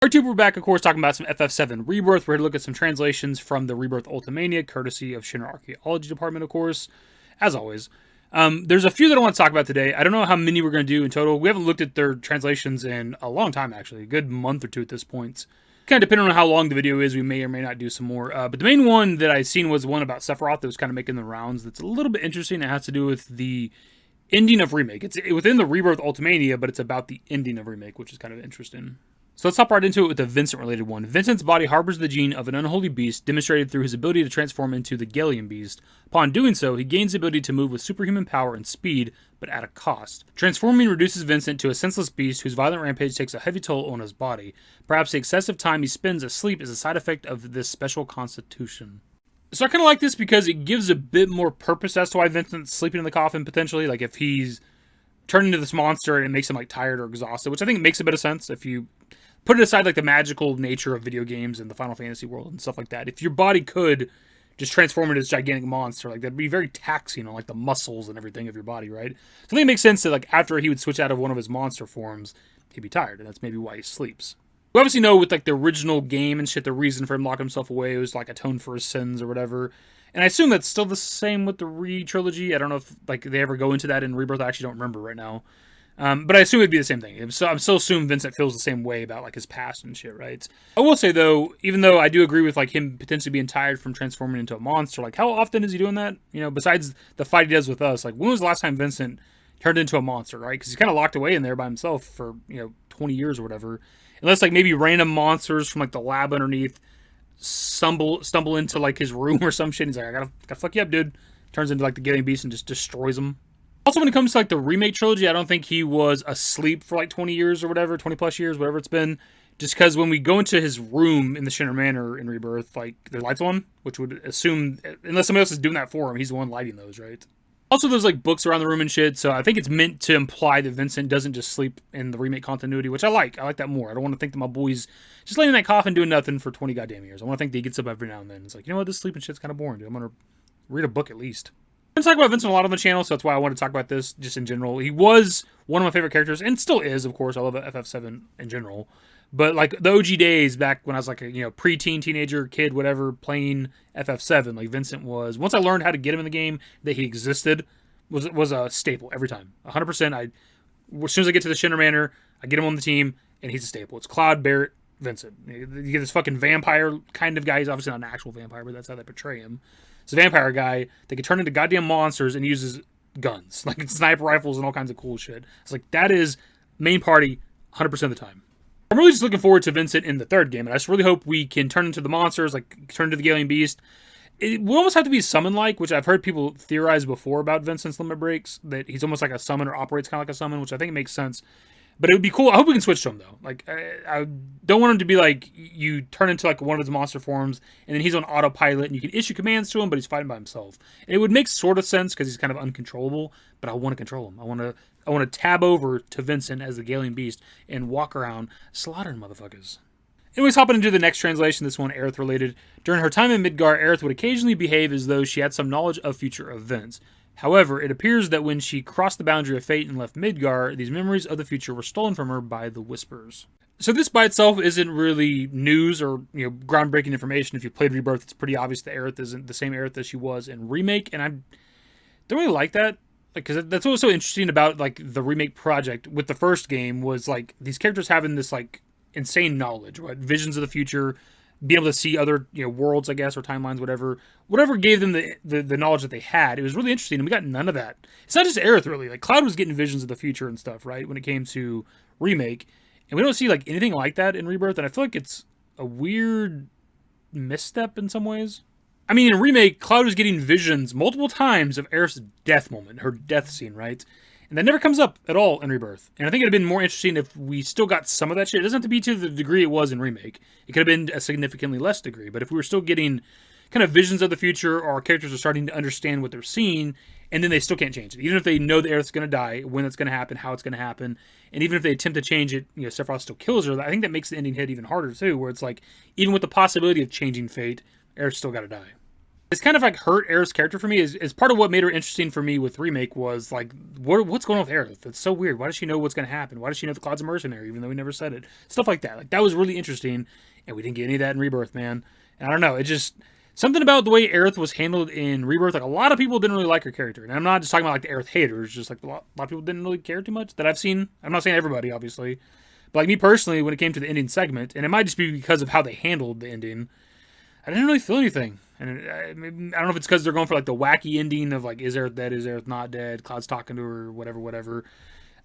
Alright, we're back, of course, talking about some FF7 Rebirth. We're here to look at some translations from the Rebirth Ultimania, courtesy of Shinra Archaeology Department, of course, as always. There's a few that I want to talk about today. I don't know how many we're going to do in total. We haven't looked at their translations in a long time, actually. A good month or two at this point. Kind of depending on how long the video is, we may or may not do some more. But the main one that I seen was one about Sephiroth that was kind of making the rounds. That's a little bit interesting. It has to do with the ending of Remake. It's within the Rebirth Ultimania, but it's about the ending of Remake, which is kind of interesting. So let's hop right into it with the Vincent-related one. Vincent's body harbors the gene of an unholy beast, demonstrated through his ability to transform into the Gallium beast. Upon doing so, he gains the ability to move with superhuman power and speed, but at a cost. Transforming reduces Vincent to a senseless beast whose violent rampage takes a heavy toll on his body. Perhaps the excessive time he spends asleep is a side effect of this special constitution. So I kind of like this because it gives a bit more purpose as to why Vincent's sleeping in the coffin, potentially. Like, if he's turned into this monster and it makes him, like, tired or exhausted, which I think makes a bit of sense if you put it aside, like, the magical nature of video games and the Final Fantasy world and stuff like that. If your body could just transform into this gigantic monster, like, that'd be very taxing on, like, the muscles and everything of your body, right? So I think it makes sense that, like, after he would switch out of one of his monster forms, he'd be tired, and that's maybe why he sleeps. We obviously know with, like, the original game and shit, the reason for him locking himself away was, like, atone for his sins or whatever. And I assume that's still the same with the Re-trilogy. I don't know if, like, they ever go into that in Rebirth. I actually don't remember right now. But I assume it'd be the same thing. So I'm still assuming Vincent feels the same way about, like, his past and shit, right? I will say, though, even though I do agree with, like, him potentially being tired from transforming into a monster, like, how often is he doing that? You know, besides the fight he does with us, like, when was the last time Vincent turned into a monster, right? Because he's kind of locked away in there by himself for, 20 years or whatever. Unless, like, maybe random monsters from, like, the lab underneath stumble into, like, his room or some shit. He's like, I gotta fuck you up, dude. Turns into, like, the Gallium beast and just destroys him. Also, when it comes to, like, the Remake trilogy, I don't think he was asleep for, like, 20 years or whatever, 20 plus years, whatever it's been. Just because when we go into his room in the Shinra Manor in Rebirth, like, the lights on, which would assume, unless somebody else is doing that for him, he's the one lighting those, right? Also, there's, like, books around the room and shit, so I think it's meant to imply that Vincent doesn't just sleep in the Remake continuity, which I like. I like that more. I don't want to think that my boy's just laying in that coffin doing nothing for 20 goddamn years. I want to think that he gets up every now and then. It's like, you know what, this sleeping shit's kind of boring, dude. I'm going to read a book at least. I talk about Vincent a lot on the channel, so that's why I want to talk about this just in general. He was one of my favorite characters, and still is, of course. I love FF7 in general. But, like, the OG days back when I was, like, a preteen, teenager, kid, whatever, playing FF7, like, Vincent was, once I learned how to get him in the game, that he existed, was a staple every time. 100%. As soon as I get to the Shinra Manor, I get him on the team, and he's a staple. It's Cloud, Barrett, Vincent. You get this fucking vampire kind of guy. He's obviously not an actual vampire, but that's how they portray him. It's a vampire guy that can turn into goddamn monsters and uses guns, like sniper rifles and all kinds of cool shit. It's like, that is main party 100% of the time. I'm really just looking forward to Vincent in the third game, and I just really hope we can turn into the monsters, like turn into the Gallium beast. It will almost have to be summon-like, which I've heard people theorize before about Vincent's limit breaks, that he's almost like a summon or operates kind of like a summon, which I think makes sense. But it would be cool. I hope we can switch to him, though. Like, I don't want him to be like, you turn into, like, one of his monster forms, and then he's on autopilot, and you can issue commands to him, but he's fighting by himself. And it would make sort of sense, because he's kind of uncontrollable, but I want to control him. I want to tab over to Vincent as the Gallium Beast, and walk around slaughtering motherfuckers. Anyways, hopping into the next translation, this one Aerith related. During her time in Midgar, Aerith would occasionally behave as though she had some knowledge of future events. However, it appears that when she crossed the boundary of fate and left Midgar, these memories of the future were stolen from her by the Whispers. So this by itself isn't really news or groundbreaking information. If you played Rebirth, it's pretty obvious that Aerith isn't the same Aerith as she was in Remake, and I don't really like that. Because that's what was so interesting about, like, the Remake project with the first game was, like, these characters having this, like, insane knowledge, right? Visions of the future, be able to see other worlds, I guess, or timelines, whatever gave them the knowledge that they had. It was really interesting, and we got none of that. It's not just Aerith, really. Like, Cloud was getting visions of the future and stuff, right, when it came to Remake, and we don't see, like, anything like that in Rebirth, and I feel like it's a weird misstep in some ways. I mean, in Remake, Cloud was getting visions multiple times of Aerith's death moment, her death scene, right? And that never comes up at all in Rebirth. And I think it would have been more interesting if we still got some of that shit. It doesn't have to be to the degree it was in Remake. It could have been a significantly less degree. But if we were still getting kind of visions of the future, or our characters are starting to understand what they're seeing, and then they still can't change it. Even if they know that Aerith's going to die, when it's going to happen, how it's going to happen, and even if they attempt to change it, Sephiroth still kills her, I think that makes the ending hit even harder too, where it's like, even with the possibility of changing fate, Aerith's still got to die. It's kind of like hurt Aerith's character for me. Is part of what made her interesting for me with Remake was like, what's going on with Aerith? It's so weird. Why does she know what's going to happen? Why does she know the Cloud's a mercenary, even though we never said it? Stuff like that. Like, that was really interesting, and we didn't get any of that in Rebirth, man. And I don't know. It just, something about the way Aerith was handled in Rebirth, like a lot of people didn't really like her character. And I'm not just talking about like the Aerith haters, just like a lot of people didn't really care too much that I've seen. I'm not saying everybody, obviously. But like me personally, when it came to the ending segment, and it might just be because of how they handled the ending, I didn't really feel anything. And I don't know if it's because they're going for like the wacky ending of like, is Aerith dead? Is Aerith not dead? Cloud's talking to her, whatever.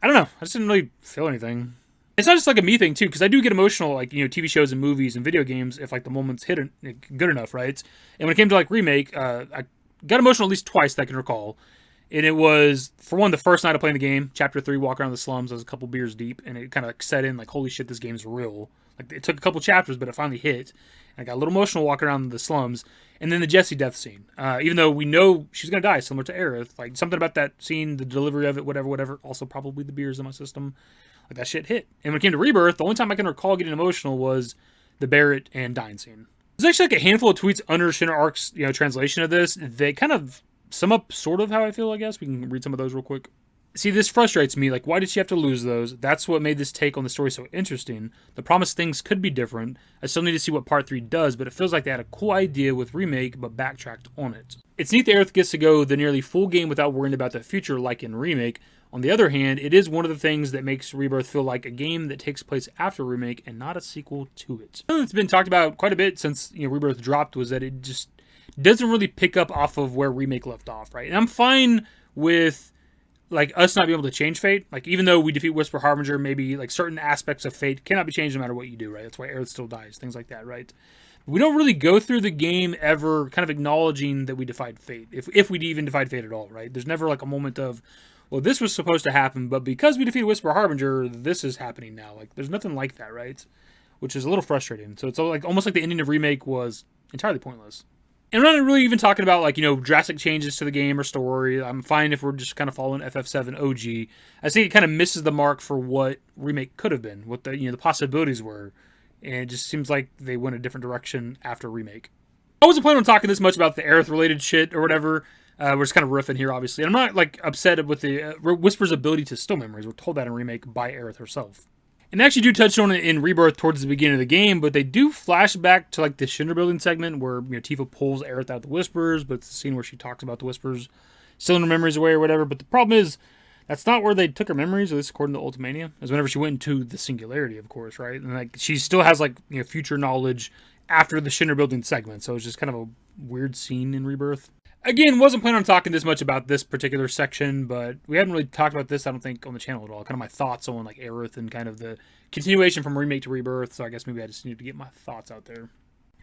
I don't know. I just didn't really feel anything. It's not just like a me thing too, because I do get emotional, like, you know, TV shows and movies and video games if like the moment's hit good enough, right? And when it came to like Remake, I got emotional at least twice that I can recall. And it was, for one, the first night of playing the game, Chapter 3, walk around the slums, I was a couple beers deep, and it kind of like set in like, holy shit, this game's real. Like, it took a couple chapters, but it finally hit. And I got a little emotional walking around the slums. And then the Jessie death scene. Even though we know she's going to die, similar to Aerith. Like, something about that scene, the delivery of it, whatever. Also, probably the beers in my system. Like, that shit hit. And when it came to Rebirth, the only time I can recall getting emotional was the Barrett and dying scene. There's actually like a handful of tweets under Shinra Arc's, you know, translation of this. They kind of sum up sort of how I feel, I guess. We can read some of those real quick. See, this frustrates me. Like, why did she have to lose those? That's what made this take on the story so interesting. The promised things could be different. I still need to see what Part 3 does, but it feels like they had a cool idea with Remake, but backtracked on it. It's neat that Aerith gets to go the nearly full game without worrying about the future like in Remake. On the other hand, it is one of the things that makes Rebirth feel like a game that takes place after Remake and not a sequel to it. Something that's been talked about quite a bit since, you know, Rebirth dropped was that it just doesn't really pick up off of where Remake left off, right? And I'm fine with like us not being able to change fate. Like, even though we defeat Whisper Harbinger, maybe like certain aspects of fate cannot be changed no matter what you do, right? That's why Aerith still dies, things like that, right? We don't really go through the game ever kind of acknowledging that we defied fate, if we even defied fate at all, right? There's never like a moment of, well, this was supposed to happen, but because we defeated Whisper Harbinger, this is happening now. Like, there's nothing like that, right? Which is a little frustrating. So it's like almost like the ending of Remake was entirely pointless. And we're not really even talking about, like, you know, drastic changes to the game or story. I'm fine if we're just kind of following FF7 OG. I think it kind of misses the mark for what Remake could have been, what the, you know, the possibilities were. And it just seems like they went a different direction after Remake. I wasn't planning on talking this much about the Aerith-related shit or whatever. We're just kind of riffing here, obviously. And I'm not, like, upset with the Whisper's ability to steal memories. We're told that in Remake by Aerith herself. And they actually do touch on it in Rebirth towards the beginning of the game, but they do flash back to like the Shinra building segment where, you know, Tifa pulls Aerith out of the Whispers, but it's the scene where she talks about the Whispers stealing her memories away or whatever. But the problem is, that's not where they took her memories, at least according to Ultimania. Is whenever she went into the Singularity, of course, right? And like she still has like, you know, future knowledge after the Shinra building segment, so it's just kind of a weird scene in Rebirth. Again, wasn't planning on talking this much about this particular section, but we haven't really talked about this, I don't think, on the channel at all. Kind of my thoughts on like Aerith and kind of the continuation from Remake to Rebirth, so I guess maybe I just need to get my thoughts out there.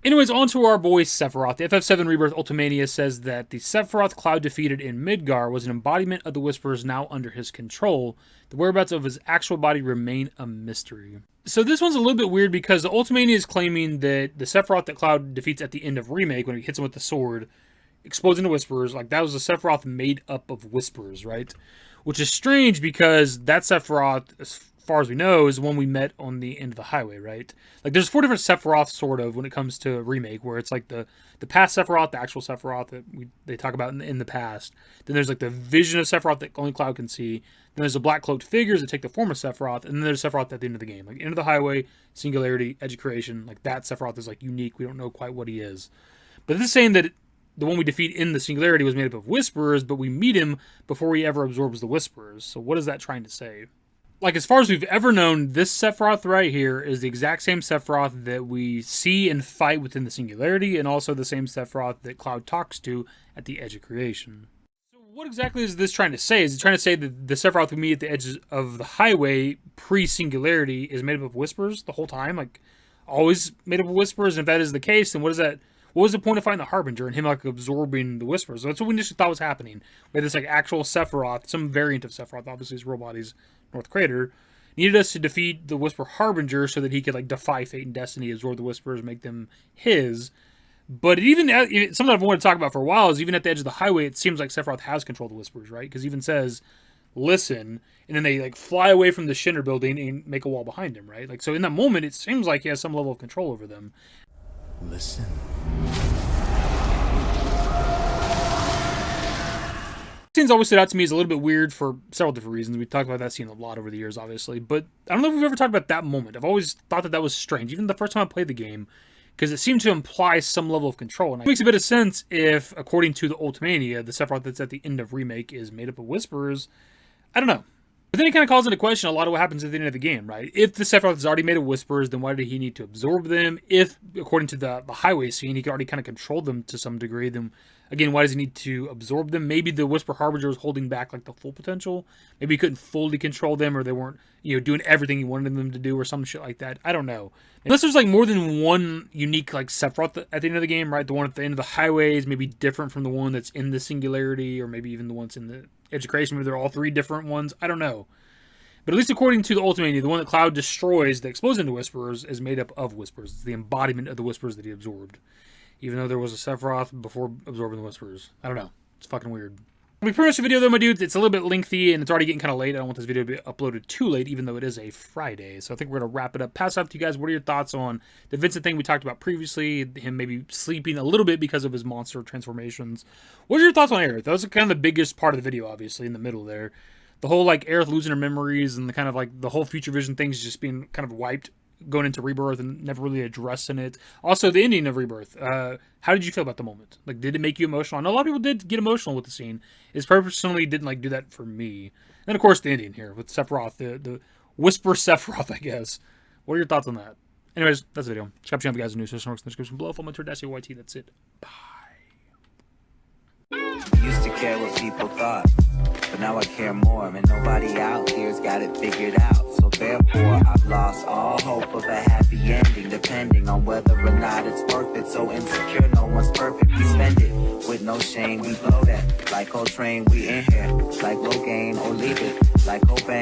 Anyways, on to our boy Sephiroth. The FF7 Rebirth Ultimania says that the Sephiroth Cloud defeated in Midgar was an embodiment of the Whispers now under his control. The whereabouts of his actual body remain a mystery. So this one's a little bit weird because the Ultimania is claiming that the Sephiroth that Cloud defeats at the end of Remake, when he hits him with the sword, explodes into Whispers, like that was a Sephiroth made up of Whispers, right? Which is strange because that Sephiroth, as far as we know, is the one we met on the end of the highway, right? Like there's 4 different Sephiroths sort of when it comes to Remake, where it's like the past Sephiroth, the actual Sephiroth that they talk about in the past. Then there's like the vision of Sephiroth that only Cloud can see. Then there's the black cloaked figures that take the form of Sephiroth, and then there's Sephiroth at the end of the game. Like end of the highway, Singularity, Edge of Creation, like that Sephiroth is like unique. We don't know quite what he is. But this is saying that the one we defeat in the Singularity was made up of Whisperers, but we meet him before he ever absorbs the Whisperers. So what is that trying to say? Like, as far as we've ever known, this Sephiroth right here is the exact same Sephiroth that we see and fight within the Singularity, and also the same Sephiroth that Cloud talks to at the Edge of Creation. So what exactly is this trying to say? Is it trying to say that the Sephiroth we meet at the edge of the highway pre-Singularity is made up of Whispers the whole time? Like, always made up of Whispers? And if that is the case, then what is that? What was the point of finding the Harbinger and him like absorbing the Whispers? So that's what we initially thought was happening. We had this like actual Sephiroth, some variant of Sephiroth, obviously his real body's North Crater, needed us to defeat the Whisper Harbinger so that he could like defy fate and destiny, absorb the Whispers, make them his. But it even, something I've wanted to talk about for a while is even at the edge of the highway, it seems like Sephiroth has control of the Whispers, right? Because he even says, listen, and then they like fly away from the Shinra building and make a wall behind him, right? Like, so in that moment, it seems like he has some level of control over them. Listen. Scene's always stood out to me as a little bit weird for several different reasons. We've talked about that scene a lot over the years, obviously, but I don't know if we've ever talked about that moment. I've always thought that was strange, even the first time I played the game, because it seemed to imply some level of control. And it makes a bit of sense if, according to the Ultimania, the Sephiroth that's at the end of Remake is made up of Whisperers. I don't know. But then it kind of calls into question a lot of what happens at the end of the game, right? If the Sephiroth is already made of Whisperers, then why did he need to absorb them? If, according to the highway scene, he could already kind of control them to some degree, then, again, why does he need to absorb them? Maybe the Whisper Harbinger was holding back, like, the full potential. Maybe he couldn't fully control them, or they weren't, doing everything he wanted them to do, or some shit like that. I don't know. Unless there's, like, more than one unique, like, Sephiroth at the end of the game, right? The one at the end of the highway is maybe different from the one that's in the Singularity, or maybe even the ones in the Edge of Creation. Maybe they're all three different ones. I don't know. But at least according to the Ultimania, the one that Cloud destroys that explodes into Whisperers is made up of Whisperers. It's the embodiment of the Whisperers that he absorbed. Even though there was a Sephiroth before absorbing the Whisperers. I don't know. It's fucking weird. We pretty much the video though, my dudes. It's a little bit lengthy and it's already getting kind of late. I don't want this video to be uploaded too late, even though it is a Friday. So I think we're going to wrap it up. Pass it off to you guys. What are your thoughts on the Vincent thing we talked about previously? Him maybe sleeping a little bit because of his monster transformations. What are your thoughts on Aerith? That was kind of the biggest part of the video, obviously, in the middle there. The whole, like, Aerith losing her memories and the kind of, like, the whole future vision things just being kind of wiped going into Rebirth and never really addressing it. Also, the ending of Rebirth. How did you feel about the moment? Like, did it make you emotional? I know a lot of people did get emotional with the scene. It personally didn't, like, do that for me. And then, of course, the ending here with Sephiroth, the Whisper Sephiroth, I guess. What are your thoughts on that? Anyways, that's the video. Subscribe to the guys in the news, in the description below. Follow me to dashingdavidbusiness. That's it. Bye. Used to care what people thought, but now I care more, and nobody out here's got it figured out. So therefore, I've lost all hope of a happy ending, depending on whether or not it's worth it. So insecure, no one's perfect. We spend it with no shame. We blow that like Coltrane. We in here like low gain or leave it like Cobain.